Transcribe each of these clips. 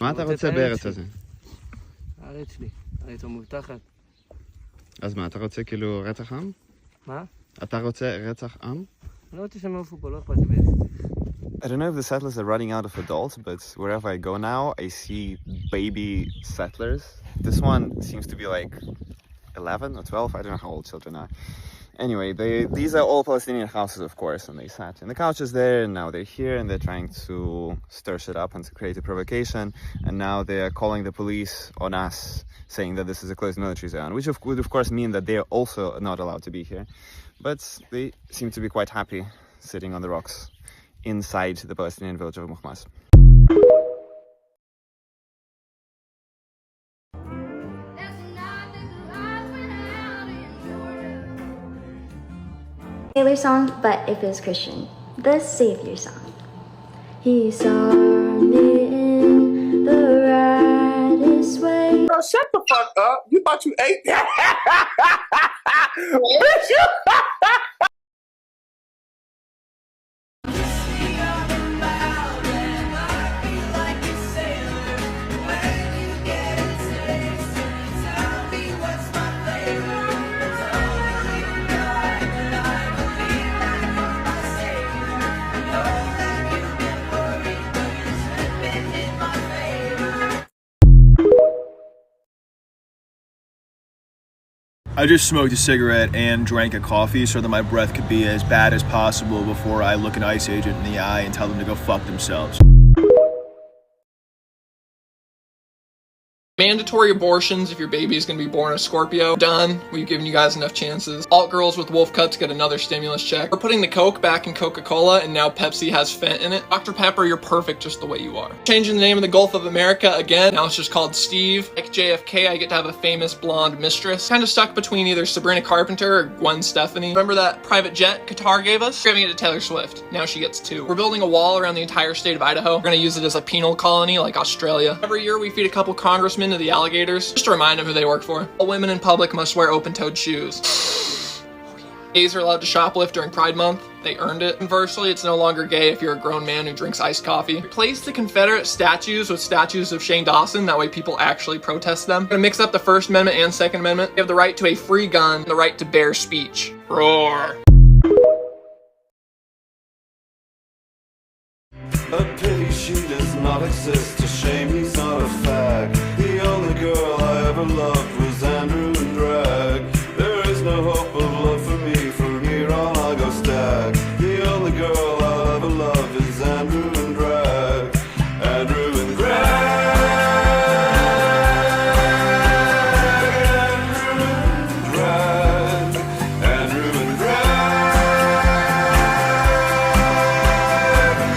מה אתה רוצה בארץ הזה? הארץ שלי, הארץ המובטחת. אז מה, אתה רוצה כאילו רצח עם? מה? אתה רוצה רצח עם? אני לא רוצה שהם יעופו פה, לא אכפת לי בארץ. I don't know if the settlers are running out of adults, but wherever I go now, I see baby settlers. This one seems to be like 11 or 12, I don't know how old children are. Anyway, these are all Palestinian houses, of course, and they sat in the couches there, and now they're here, and they're trying to stir shit up and to create a provocation, and now they're calling the police on us, saying that this is a closed military zone, which would of course mean that they're also not allowed to be here. But they seem to be quite happy sitting on the rocks inside the Palestinian village of Muhmas. Taylor song, but if it's Christian, the Savior song. He saw me in the righteous way. Girl, shut the fuck up. You thought you ate that? I just smoked a cigarette and drank a coffee so that my breath could be as bad as possible before I look an ICE agent in the eye and tell them to go fuck themselves. Mandatory abortions if your baby is going to be born a Scorpio. Done. We've given you guys enough chances. Alt girls with wolf cuts get another stimulus check. We're putting the Coke back in Coca-Cola and now Pepsi has Fent in it. Dr. Pepper, you're perfect just the way you are. Changing the name of the Gulf of America again. Now it's just called Steve. Like JFK, I get to have a famous blonde mistress. Kind of stuck between either Sabrina Carpenter or Gwen Stefani. Remember that private jet Qatar gave us? We're giving it to Taylor Swift. Now she gets 2. We're building a wall around the entire state of Idaho. We're going to use it as a penal colony like Australia. Every year we feed a couple congressmen to the alligators. Just to remind them who they work for. All women in public must wear open-toed shoes. Gays are allowed to shoplift during Pride Month. They earned it. Conversely, it's no longer gay if you're a grown man who drinks iced coffee. Replace the Confederate statues with statues of Shane Dawson. That way people actually protest them. We're gonna mix up the First Amendment and Second Amendment. You have the right to a free gun and the right to bear speech. Roar. A pity she does not exist. A shame he's not a fact. The only girl I ever loved was Andrew and Drag. There is no hope of love for me. From here on I'll go stag. The only girl I'll ever love is Andrew and Drag. Andrew and Drag. Andrew and Drag.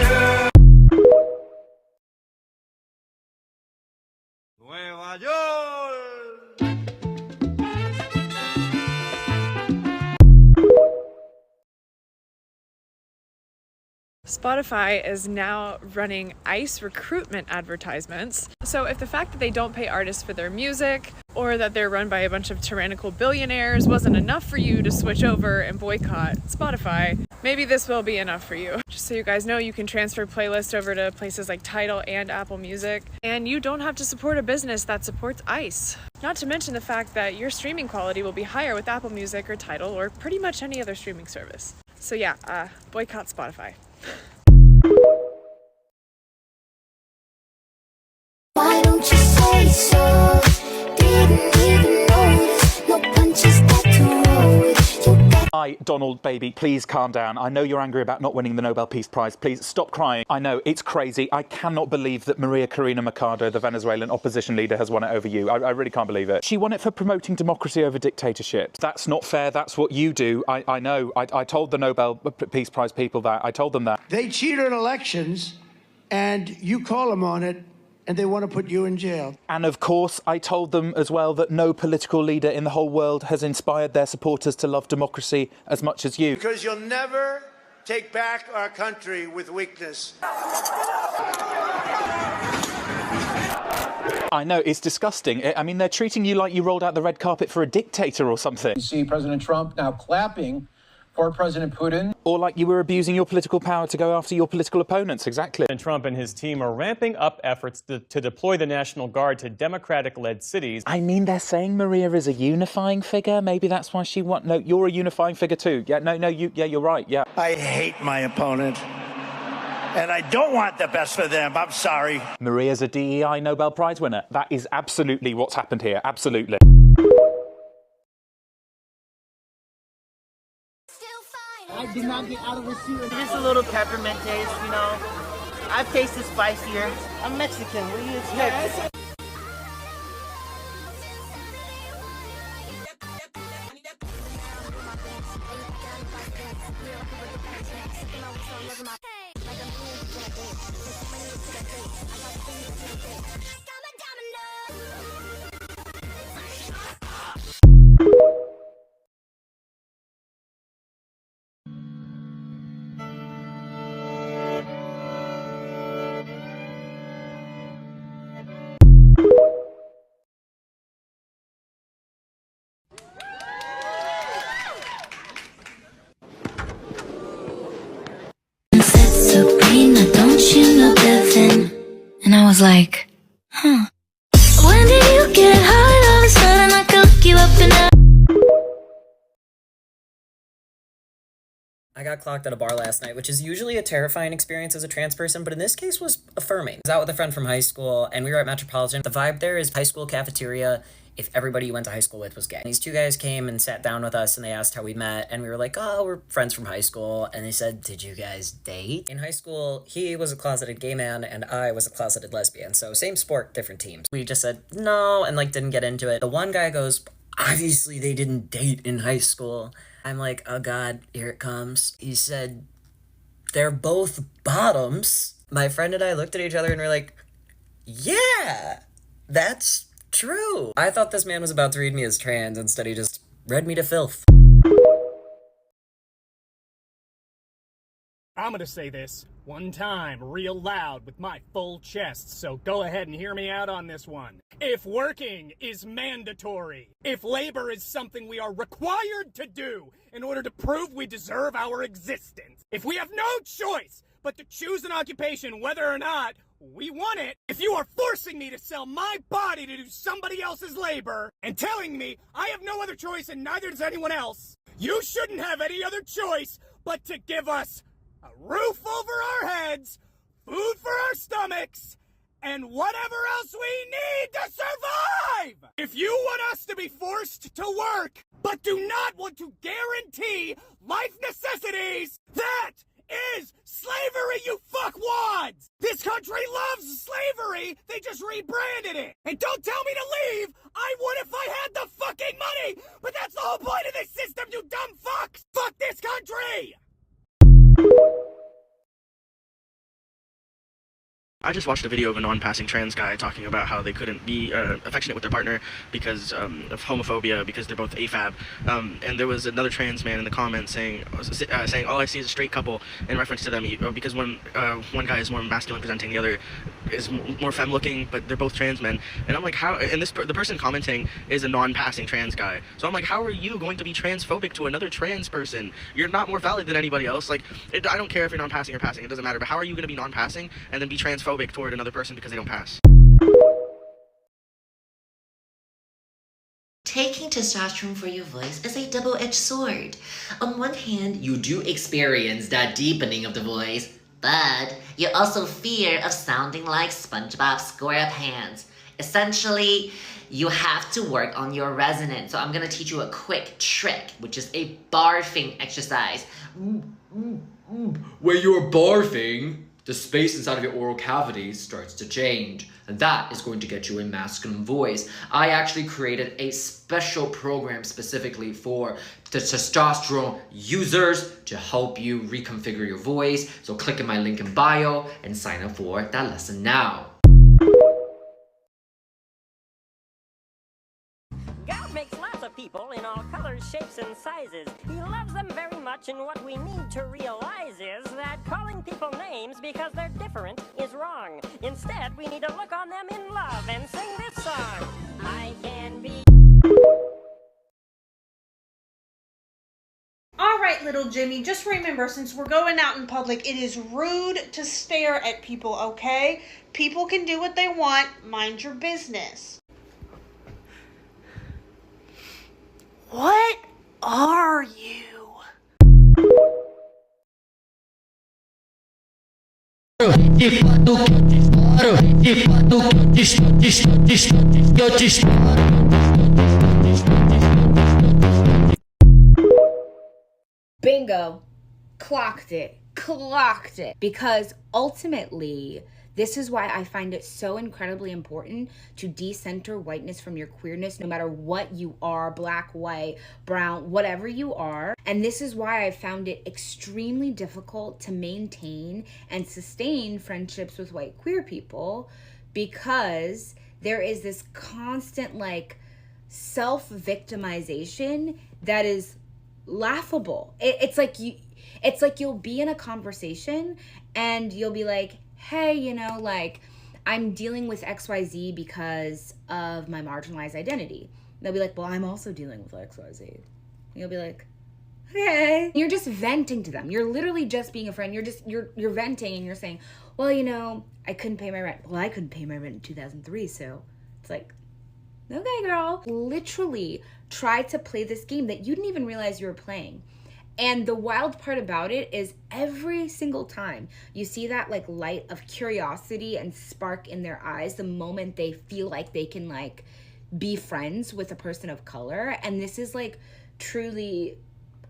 Yeah. Nueva York. Spotify is now running ICE recruitment advertisements. So if the fact that they don't pay artists for their music or that they're run by a bunch of tyrannical billionaires wasn't enough for you to switch over and boycott Spotify, maybe this will be enough for you. Just so you guys know, you can transfer playlists over to places like Tidal and Apple Music, and you don't have to support a business that supports ICE. Not to mention the fact that your streaming quality will be higher with Apple Music or Tidal or pretty much any other streaming service. So yeah, boycott Spotify. Why don't you say so? Didn't even notice. No punches that to roll with. Hi, Donald, baby, please calm down. I know you're angry about not winning the Nobel Peace Prize. Please stop crying. I know, it's crazy. I cannot believe that Maria Corina Machado, the Venezuelan opposition leader, has won it over you. I really can't believe it. She won it for promoting democracy over dictatorship. That's not fair. That's what you do. I know. I told the Nobel Peace Prize people that. I told them that. They cheat on elections, and you call them on it, and they want to put you in jail. And of course, I told them as well that no political leader in the whole world has inspired their supporters to love democracy as much as you. Because you'll never take back our country with weakness. I know, it's disgusting. I mean, they're treating you like you rolled out the red carpet for a dictator or something. You see President Trump now clapping Or President Putin. Or like you were abusing your political power to go after your political opponents, exactly. And Trump and his team are ramping up efforts to deploy the National Guard to Democratic-led cities. I mean, they're saying Maria is a unifying figure. Maybe that's why she won. No, you're a unifying figure too. Yeah, you're right, yeah. I hate my opponent. And I don't want the best for them. I'm sorry. Maria's a DEI Nobel Prize winner. That is absolutely what's happened here. Absolutely. I did not get out of the seat. Just a little peppermint taste, you know. I've tasted spicier. I'm Mexican. What do you expect? And I was like, huh. When did you get high? All of a sudden I could look you up and down. I got clocked at a bar last night, which is usually a terrifying experience as a trans person, but in this case was affirming. I was out with a friend from high school, and we were at Metropolitan. The vibe there is high school cafeteria if everybody you went to high school with was gay. These two guys came and sat down with us, and they asked how we met, and we were like, oh, we're friends from high school. And they said, did you guys date? In high school, he was a closeted gay man, and I was a closeted lesbian. So same sport, different teams. We just said, no, and like didn't get into it. The one guy goes, obviously they didn't date in high school. I'm like, oh God, here it comes. He said, they're both bottoms. My friend and I looked at each other and we're like, yeah, that's true. I thought this man was about to read me as trans. Instead, he just read me to filth. I'm gonna say this one time real loud with my full chest, so go ahead and hear me out on this one. If working is mandatory, if labor is something we are required to do in order to prove we deserve our existence, if we have no choice but to choose an occupation whether or not we want it, if you are forcing me to sell my body to do somebody else's labor and telling me I have no other choice and neither does anyone else, you shouldn't have any other choice but to give us a roof over our heads, food for our stomachs, and whatever else we need to survive! If you want us to be forced to work, but do not want to guarantee life necessities, that is slavery, you fuckwads! This country loves slavery, they just rebranded it! And don't tell me to leave! I would if I had the fucking money! But that's the whole point of this system, you dumb fucks! Fuck this country! I just watched a video of a non-passing trans guy talking about how they couldn't be affectionate with their partner because of homophobia, because they're both AFAB. And there was another trans man in the comments saying all I see is a straight couple in reference to them, because one guy is more masculine presenting, the other is more femme looking, but they're both trans men. And I'm like, how? And the person commenting is a non-passing trans guy. So I'm like, how are you going to be transphobic to another trans person? You're not more valid than anybody else. Like, I don't care if you're non-passing or passing, it doesn't matter. But how are you going to be non-passing and then be transphobic toward another person because they don't pass? Taking testosterone for your voice is a double-edged sword. On one hand, you do experience that deepening of the voice, but you also fear of sounding like SpongeBob SquarePants. Essentially, you have to work on your resonance. So I'm gonna teach you a quick trick, which is a barfing exercise. When you're barfing, the space inside of your oral cavity starts to change, and that is going to get you a masculine voice. I actually created a special program specifically for the testosterone users to help you reconfigure your voice. So click in my link in bio and sign up for that lesson now. God makes lots of people in all colors, shapes, and sizes. He loves them very much, and what we need to realize is that calling people names because they're different is wrong. Instead, we need to look on them in love and sing this song. I can be... Alright right, little Jimmy, just remember, since we're going out in public, it is rude to stare at people, okay? People can do what they want. Mind your business. What are you? Bingo. Clocked it. Because ultimately, this is why I find it so incredibly important to decenter whiteness from your queerness, no matter what you are, black, white, brown, whatever you are. And this is why I found it extremely difficult to maintain and sustain friendships with white queer people, because there is this constant like self-victimization that is laughable. It's like you'll be in a conversation and you'll be like, hey, you know, like, I'm dealing with XYZ because of my marginalized identity. They'll be like, well, I'm also dealing with XYZ. And you'll be like, okay. You're just venting to them. You're literally just being a friend. You're venting and you're saying, well, you know, I couldn't pay my rent. Well, I couldn't pay my rent in 2003, so it's like, okay, girl. Literally try to play this game that you didn't even realize you were playing. And the wild part about it is every single time you see that like light of curiosity and spark in their eyes, the moment they feel like they can like be friends with a person of color. And this is like truly,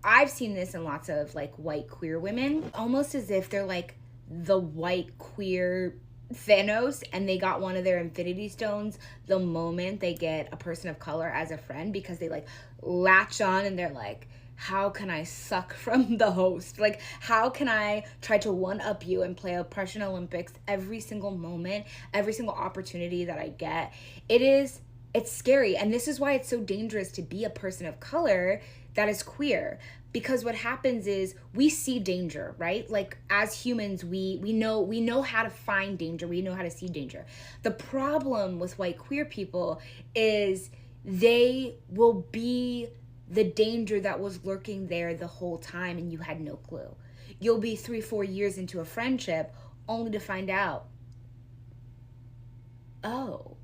I've seen this in lots of like white queer women, almost as if they're like the white queer Thanos and they got one of their Infinity Stones the moment they get a person of color as a friend, because they like latch on and they're like, how can I suck from the host? Like, how can I try to one-up you and play Oppression Olympics every single moment, every single opportunity that I get? It's scary. And this is why it's so dangerous to be a person of color that is queer. Because what happens is we see danger, right? Like as humans, we know how to find danger. We know how to see danger. The problem with white queer people is they will be the danger that was lurking there the whole time and you had no clue. You'll be 3-4 years into a friendship only to find out, oh,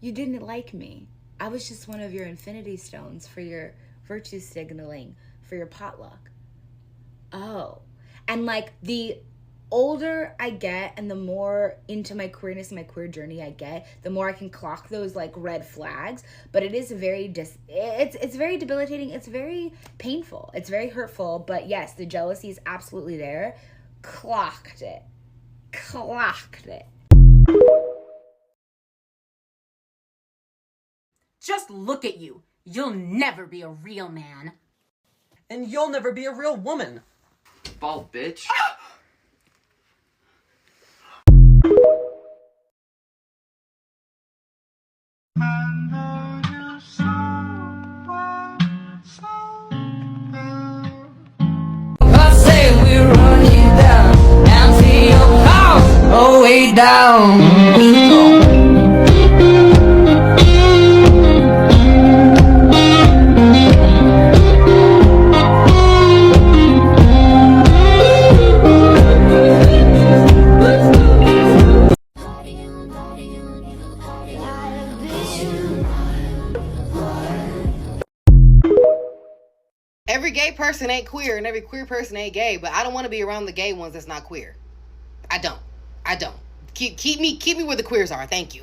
you didn't like me. I was just one of your Infinity Stones for your virtue signaling, for your potluck. Oh. And like the older I get and the more into my queerness and my queer journey I get, the more I can clock those like red flags. But it is very it's very debilitating. It's very painful. It's very hurtful. But yes, the jealousy is absolutely there. Clocked it. Just look at you. You'll never be a real man. And you'll never be a real woman. Bald bitch. I say we run you down and see your house all way down. Every gay person ain't queer and every queer person ain't gay, but I don't want to be around the gay ones that's not queer. I don't. Keep me where the queers are. Thank you.